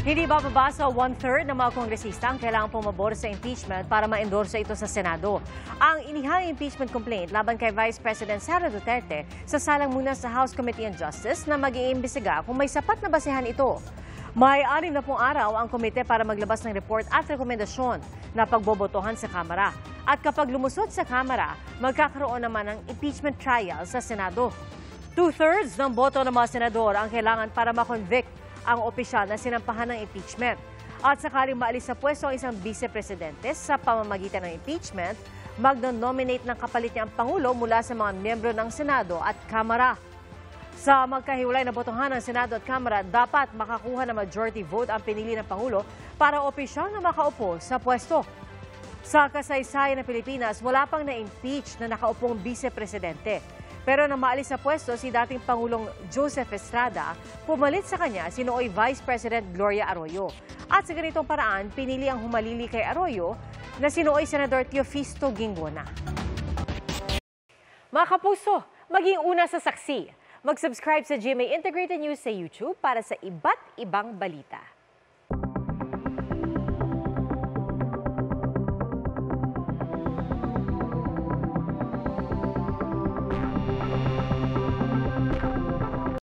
Hindi bababa sa 1/3 ng mga kongresista ang kailangang pumabor sa impeachment para ma-endorse ito sa Senado. Ang inihang impeachment complaint laban kay Vice President Sara Duterte sasalang muna sa House Committee on Justice na mag-iimbestiga kung may sapat na basehan ito. May 60 araw ang komite para maglabas ng report at rekomendasyon na pagbobotohan sa Kamara. At kapag lumusot sa Kamara, magkakaroon naman ng impeachment trial sa Senado. 2/3 ng boto ng mga senador ang kailangan para ma-convict ang opisyal na sinampahan ng impeachment. At sakaling maalis sa pwesto ang isang vice-presidente sa pamamagitan ng impeachment, magno-nominate ng kapalit niya ang Pangulo mula sa mga miyembro ng Senado at Kamara. Sa magkahiwalay na botohan ng Senado at Kamara, dapat makakuha ng majority vote ang pinili ng Pangulo para opisyal na makaupo sa pwesto. Sa kasaysayan ng Pilipinas, wala pang na-impeach na nakaupong vice-presidente. Pero nang maalis sa pwesto si dating Pangulong Joseph Estrada, pumalit sa kanya si nooy Vice President Gloria Arroyo. At sa ganitong paraan, pinili ang humalili kay Arroyo na si nooy Senador Teofisto Ginggona. Mga kapuso, maging una sa saksi. Mag-subscribe sa GMA Integrated News sa YouTube para sa iba't ibang balita.